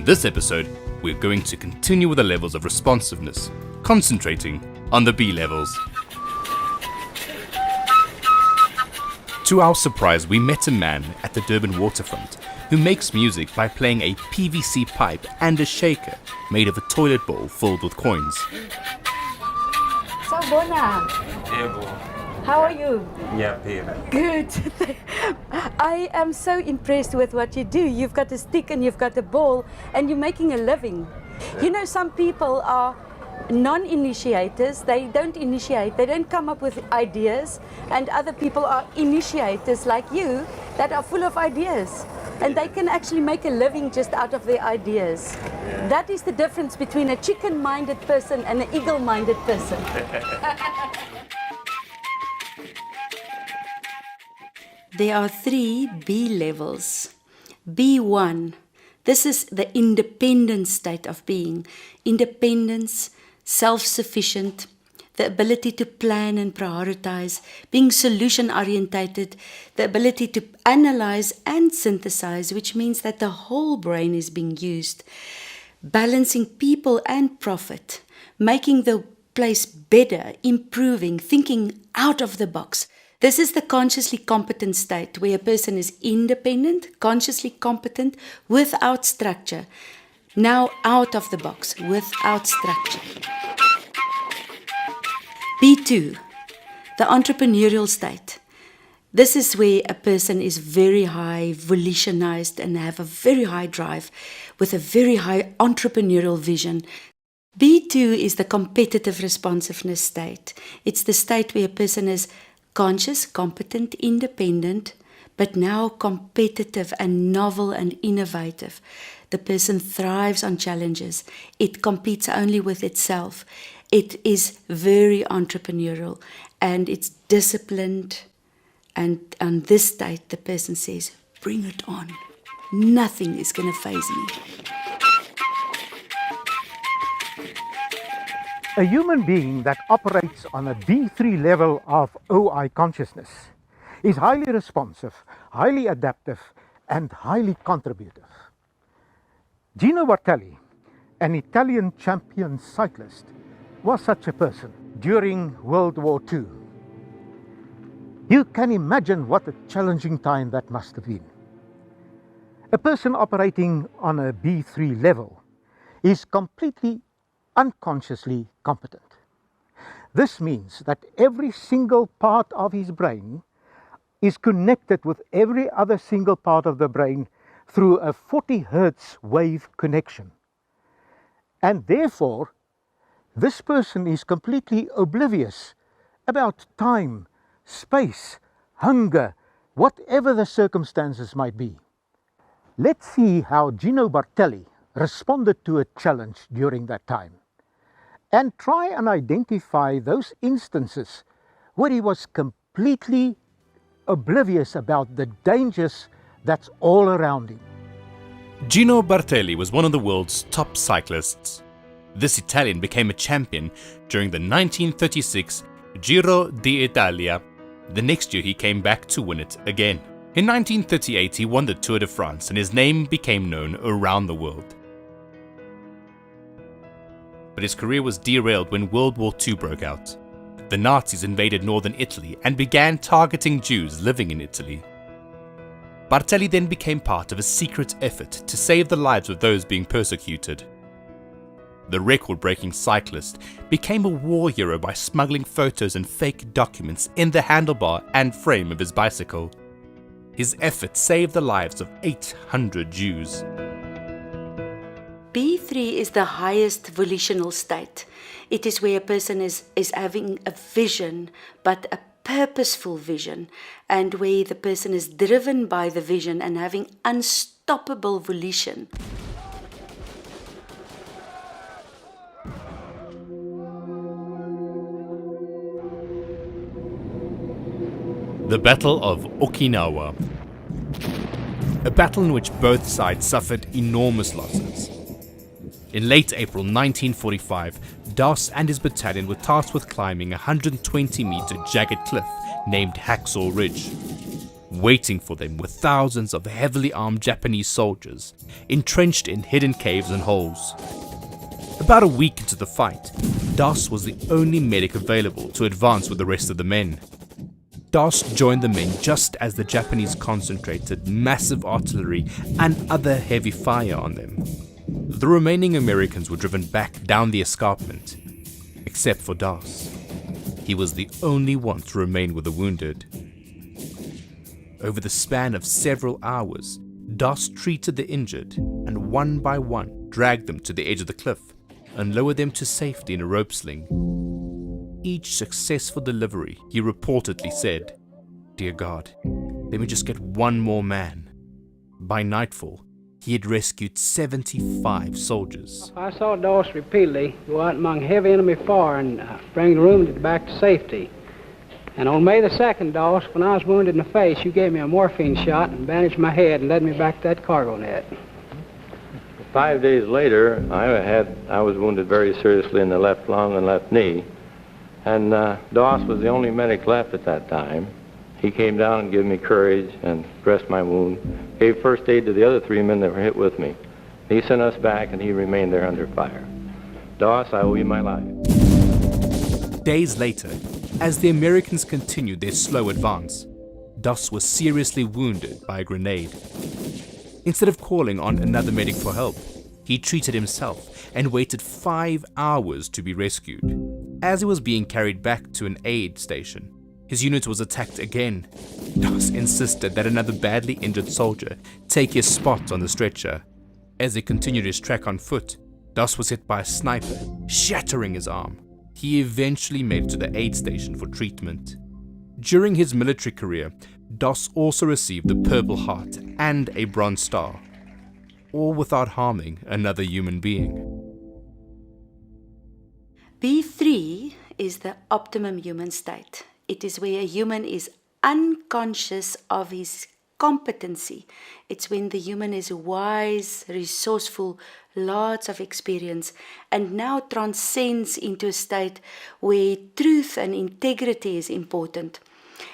this episode, we're going to continue with the levels of responsiveness, concentrating on the B levels. To our surprise, we met a man at the Durban waterfront who makes music by playing a PVC pipe and a shaker made of a toilet bowl filled with coins. Sawubona. How are you? Yeah, Good. I am so impressed with what you do. You've got a stick and you've got a ball and you're making a living. You know, some people are non-initiators. They don't initiate. They don't come up with ideas. And other people are initiators like you that are full of ideas. And they can actually make a living just out of their ideas. Yeah. That is the difference between a chicken-minded person and an eagle-minded person. There are 3 B levels. B1, this is the independent state of being. Independence, self-sufficient, the ability to plan and prioritize, being solution-orientated, the ability to analyze and synthesize, which means that the whole brain is being used, balancing people and profit, making the place better, improving, thinking out of the box. This is the consciously competent state where a person is independent, consciously competent, without structure. Now out of the box, without structure. B2, the entrepreneurial state. This is where a person is very high volitionized and have a very high drive with a very high entrepreneurial vision. B2 is the competitive responsiveness state. It's the state where a person is conscious, competent, independent, but now competitive and novel and innovative. The person thrives on challenges. It competes only with itself. It is very entrepreneurial and it's disciplined. And on this state, the person says, bring it on. Nothing is going to faze me. A human being that operates on a B3 level of OI consciousness is highly responsive, highly adaptive, and highly contributive. Gino Bartali, an Italian champion cyclist, was such a person during World War II. You can imagine what a challenging time that must have been. A person operating on a B3 level is completely unconsciously competent. This means that every single part of his brain is connected with every other single part of the brain through a 40 Hertz wave connection. And therefore, this person is completely oblivious about time, space, hunger, whatever the circumstances might be. Let's see how Gino Bartali responded to a challenge during that time, and try and identify those instances where he was completely oblivious about the dangers that's all around him. Gino Bartali was one of the world's top cyclists. This Italian became a champion during the 1936 Giro d'Italia. The next year he came back to win it again. In 1938 he won the Tour de France and his name became known around the world. But his career was derailed when World War II broke out. The Nazis invaded northern Italy and began targeting Jews living in Italy. Bartali then became part of a secret effort to save the lives of those being persecuted. The record-breaking cyclist became a war hero by smuggling photos and fake documents in the handlebar and frame of his bicycle. His effort saved the lives of 800 Jews. B3 is the highest volitional state. It is where a person is having a vision, but a purposeful vision, and where the person is driven by the vision and having unstoppable volition. The Battle of Okinawa. A battle in which both sides suffered enormous losses. In late April 1945, Das and his battalion were tasked with climbing a 120-meter jagged cliff named Hacksaw Ridge. Waiting for them were thousands of heavily armed Japanese soldiers, entrenched in hidden caves and holes. About a week into the fight, Das was the only medic available to advance with the rest of the men. Das joined the men just as the Japanese concentrated massive artillery and other heavy fire on them. The remaining Americans were driven back down the escarpment, except for Das. He was the only one to remain with the wounded. Over the span of several hours, Das treated the injured and one by one dragged them to the edge of the cliff and lowered them to safety in a rope sling. Each successful delivery, he reportedly said, "Dear God, let me just get one more man." By nightfall, he had rescued 75 soldiers. I saw Doss repeatedly go out among heavy enemy fire and bring the wounded back to safety. And on May the 2nd, Doss, when I was wounded in the face, you gave me a morphine shot and bandaged my head and led me back to that cargo net. 5 days later, I was wounded very seriously in the left lung and left knee, and Doss was the only medic left at that time. He came down and gave me courage and dressed my wound, gave first aid to the other 3 men that were hit with me. He sent us back and he remained there under fire. Doss, I owe you my life. Days later, as the Americans continued their slow advance, Doss was seriously wounded by a grenade. Instead of calling on another medic for help, he treated himself and waited 5 hours to be rescued. As he was being carried back to an aid station, his unit was attacked again. Doss insisted that another badly injured soldier take his spot on the stretcher. As he continued his trek on foot, Doss was hit by a sniper, shattering his arm. He eventually made it to the aid station for treatment. During his military career, Doss also received the Purple Heart and a Bronze Star, all without harming another human being. B3 is the optimum human state. It is where a human is unconscious of his competency. It's when the human is wise, resourceful, lots of experience, and now transcends into a state where truth and integrity is important.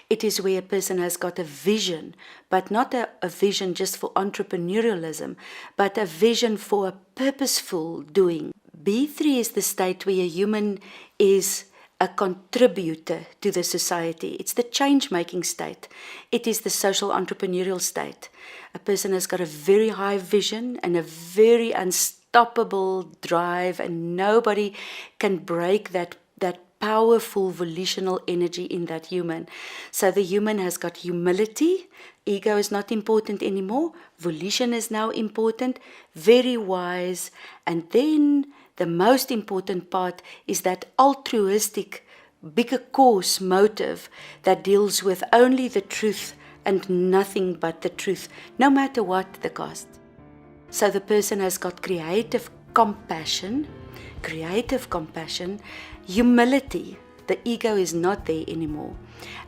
It is where a person has got a vision, but not a vision just for entrepreneurialism, but a vision for a purposeful doing. B3 is the state where a human is a contributor to the society. It's the change-making state. It is the social entrepreneurial state. A person has got a very high vision and a very unstoppable drive, and nobody can break that powerful volitional energy in that human. So the human has got humility. Ego is not important anymore. Volition is now important. Very wise. And then the most important part is that altruistic, bigger cause motive that deals with only the truth and nothing but the truth, no matter what the cost. So the person has got creative compassion, humility. The ego is not there anymore.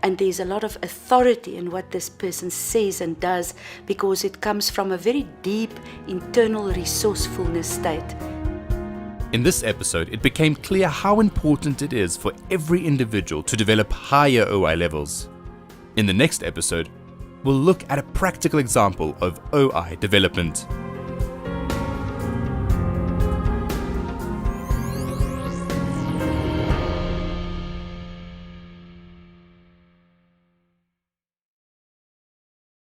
And there's a lot of authority in what this person says and does because it comes from a very deep internal resourcefulness state. In this episode, it became clear how important it is for every individual to develop higher OI levels. In the next episode, we'll look at a practical example of OI development.